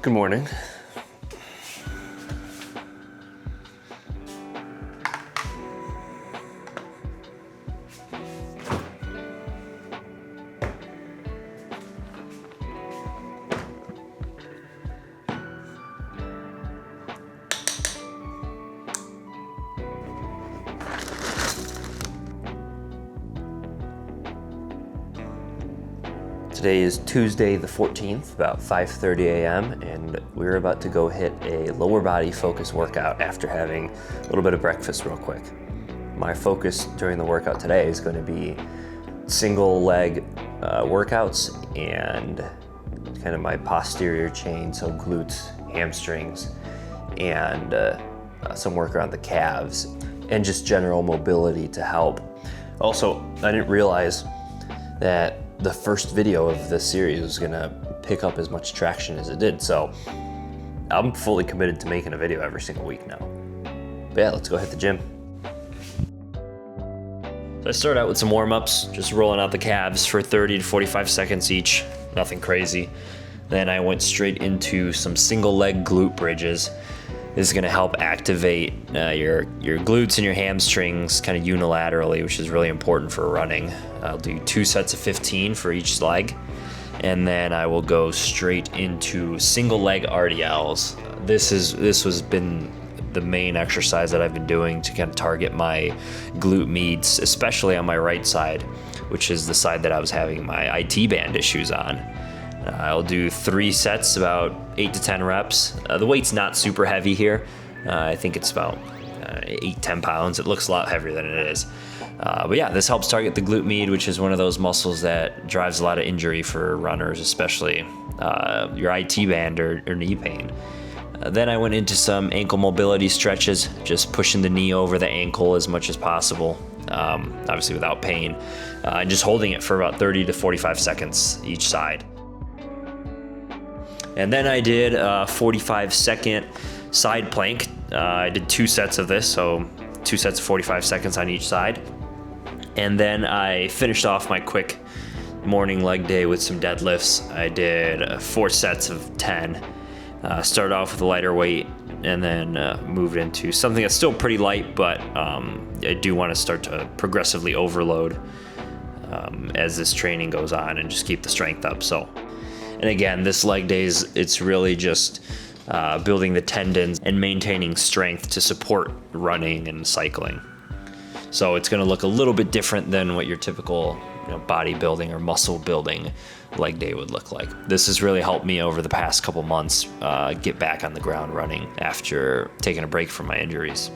Good morning. Today is Tuesday the 14th, about 5:30 a.m., and we're about to go hit a lower body focus workout after having a little bit of breakfast real quick. My focus during the workout today is going to be single leg workouts and kind of my posterior chain, so glutes, hamstrings, and some work around the calves, and just general mobility to help. Also, I didn't realize that the first video of this series was gonna pick up as much traction as it did, so I'm fully committed to making a video every single week now. But yeah, let's go hit the gym. So I started out with some warm-ups, just rolling out the calves for 30 to 45 seconds each, nothing crazy. Then I went straight into some single leg glute bridges. This is gonna help activate your glutes and your hamstrings kind of unilaterally, which is really important for running. I'll do 2 sets of 15 for each leg, and then I will go straight into single leg RDLs. This has been the main exercise that I've been doing to kind of target my glute meats, especially on my right side, which is the side that I was having my IT band issues on. I'll do 3 sets, about 8 to 10 reps. The weight's not super heavy here. I think it's about 8-10 pounds. It looks a lot heavier than it is. But yeah, this helps target the glute med, which is one of those muscles that drives a lot of injury for runners, especially your IT band or knee pain. Then I went into some ankle mobility stretches, just pushing the knee over the ankle as much as possible, obviously without pain, and just holding it for about 30 to 45 seconds each side. And then I did a 45-second side plank. I did 2 sets of this, so 2 sets of 45 seconds on each side. And then I finished off my quick morning leg day with some deadlifts. I did 4 sets of 10. Started off with a lighter weight and then moved into something that's still pretty light, but I do want to start to progressively overload as this training goes on and just keep the strength up. And again, this leg days, it's really just building the tendons and maintaining strength to support running and cycling. So it's gonna look a little bit different than what your typical bodybuilding or muscle building leg day would look like. This has really helped me over the past couple months get back on the ground running after taking a break from my injuries.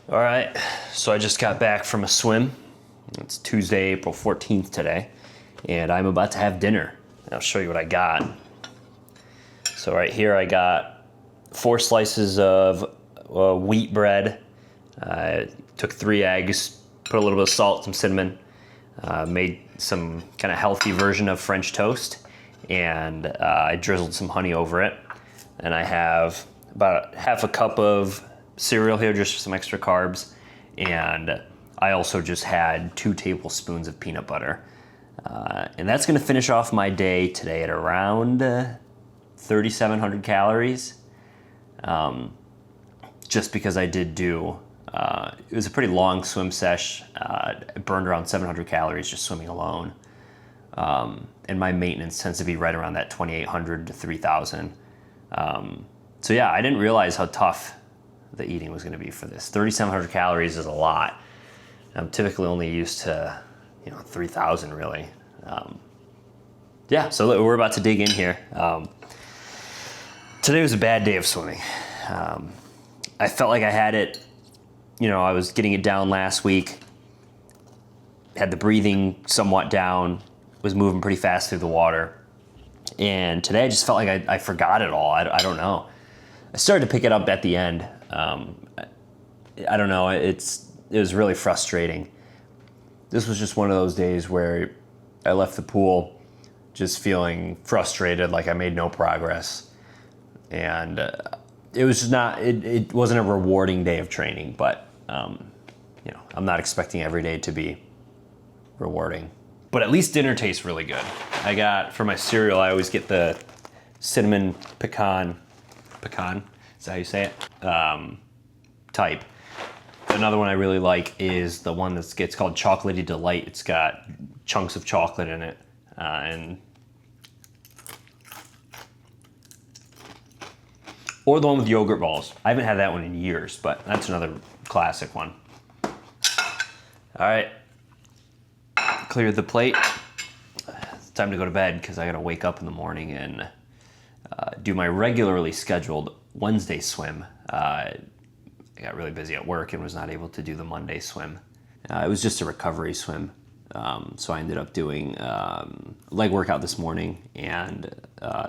All right, so I just got back from a swim. It's Tuesday, April 14th today, and I'm about to have dinner. I'll show you what I got. So right here I got 4 slices of wheat bread. I took 3 eggs, put a little bit of salt, some cinnamon, made some kind of healthy version of French toast, and I drizzled some honey over it. And I have about half a cup of cereal here just for some extra carbs, and I also just had 2 tablespoons of peanut butter, and that's going to finish off my day today at around 3,700 calories, just because I did do it was a pretty long swim sesh. It burned around 700 calories just swimming alone, and my maintenance tends to be right around that 2,800 to 3,000. So yeah, I didn't realize how tough the eating was going to be for this. 3,700 calories is a lot. I'm typically only used to 3,000 really. Yeah, so we're about to dig in here. Today was a bad day of swimming. I felt like I had it, I was getting it down last week, had the breathing somewhat down, was moving pretty fast through the water. And today I just felt like I forgot it all. I don't know. I started to pick it up at the end, I don't know. It was really frustrating. This was just one of those days where I left the pool just feeling frustrated, like I made no progress. And it was just not, it wasn't a rewarding day of training, but, I'm not expecting every day to be rewarding. But at least dinner tastes really good. I got, for my cereal, I always get the cinnamon pecan, is that how you say it? Type. Another one I really like is the one that gets called Chocolatey Delight. It's got chunks of chocolate in it. Or the one with yogurt balls. I haven't had that one in years, but that's another classic one. All right, cleared the plate. It's time to go to bed because I gotta wake up in the morning and do my regularly scheduled Wednesday swim. I got really busy at work and was not able to do the Monday swim. It was just a recovery swim. So I ended up doing leg workout this morning and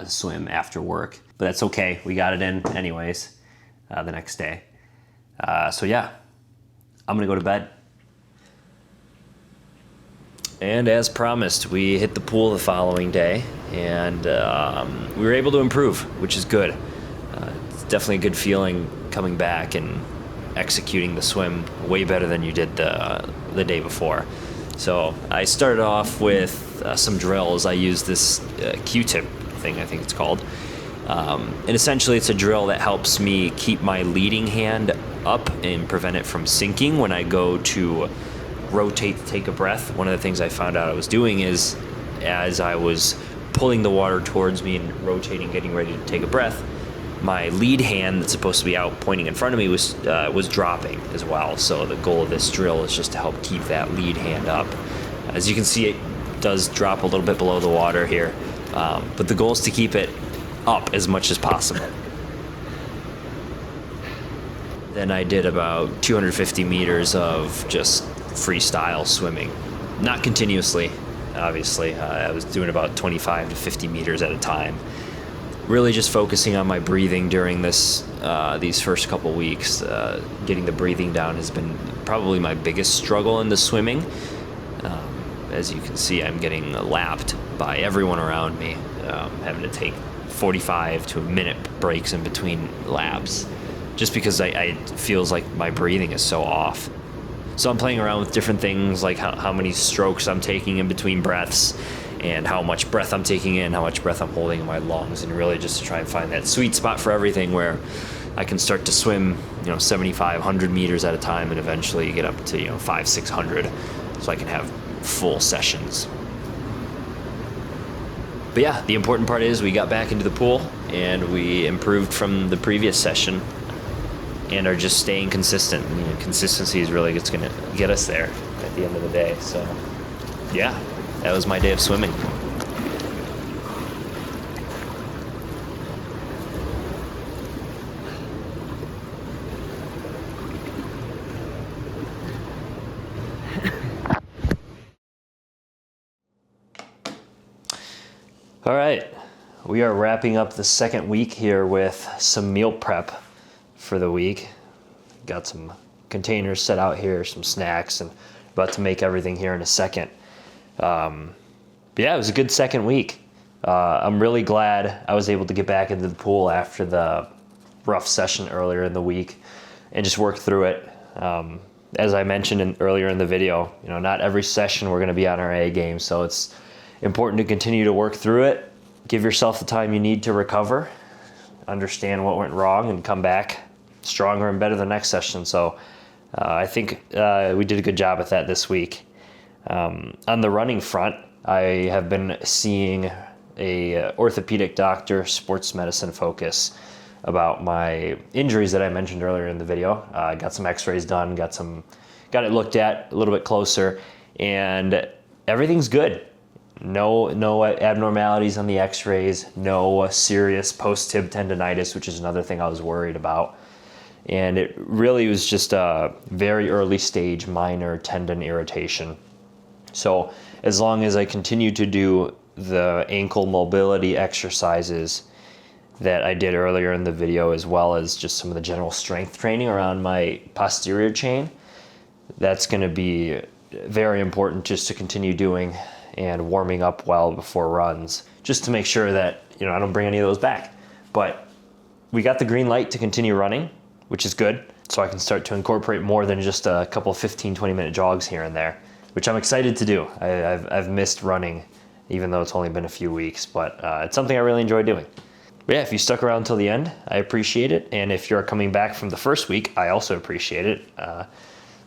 swim after work. But that's okay. We got it in anyways the next day. So yeah, I'm going to go to bed. And as promised, we hit the pool the following day, and we were able to improve, which is good. It's definitely a good feeling coming back and executing the swim way better than you did the day before. So I started off with some drills. I used this Q-tip thing, I think it's called. And essentially it's a drill that helps me keep my leading hand up and prevent it from sinking when I go to rotate to take a breath. One of the things I found out I was doing is as I was pulling the water towards me and rotating, getting ready to take a breath, my lead hand that's supposed to be out pointing in front of me was dropping as well. So the goal of this drill is just to help keep that lead hand up. As you can see, it does drop a little bit below the water here, but the goal is to keep it up as much as possible. Then I did about 250 meters of just freestyle swimming. Not continuously, obviously. I was doing about 25 to 50 meters at a time. Really just focusing on my breathing during these first couple weeks. Getting the breathing down has been probably my biggest struggle in the swimming. As you can see, I'm getting lapped by everyone around me, having to take 45 to a minute breaks in between laps, just because it feels like my breathing is so off. So I'm playing around with different things, like how many strokes I'm taking in between breaths, and how much breath I'm taking in, how much breath I'm holding in my lungs, and really just to try and find that sweet spot for everything where I can start to swim, 75, 100 meters at a time, and eventually get up to, 500, 600, so I can have full sessions. But yeah, the important part is we got back into the pool and we improved from the previous session and are just staying consistent. Consistency is really what's going to get us there at the end of the day. So yeah, that was my day of swimming. All right, we are wrapping up the second week here with some meal prep for the week. Got some containers set out here, some snacks, and about to make everything here in a second. But yeah, it was a good second week. I'm really glad I was able to get back into the pool after the rough session earlier in the week and just work through it. As I mentioned earlier in the video, not every session we're going to be on our A game, so it's important to continue to work through it. Give yourself the time you need to recover, understand what went wrong, and come back stronger and better the next session. So I think we did a good job at that this week. On the running front, I have been seeing a orthopedic doctor, sports medicine focus, about my injuries that I mentioned earlier in the video. I got some x-rays done, got it looked at a little bit closer, and everything's good. No abnormalities on the x-rays, no serious post-tib tendonitis, which is another thing I was worried about. And it really was just a very early stage minor tendon irritation. So as long as I continue to do the ankle mobility exercises that I did earlier in the video, as well as just some of the general strength training around my posterior chain. That's going to be very important just to continue doing and warming up well before runs, just to make sure that, you know, I don't bring any of those back. But we got the green light to continue running, which is good. So I can start to incorporate more than just a couple 15, 20-minute jogs here and there, which I'm excited to do. I've missed running, even though it's only been a few weeks, but it's something I really enjoy doing. But yeah, if you stuck around till the end, I appreciate it. And if you're coming back from the first week, I also appreciate it.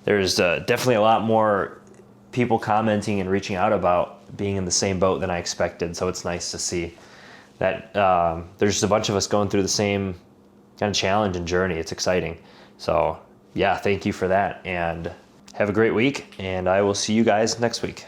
There's definitely a lot more people commenting and reaching out about being in the same boat than I expected. So it's nice to see that there's just a bunch of us going through the same kind of challenge and journey. It's exciting. So yeah, thank you for that, and have a great week, and I will see you guys next week.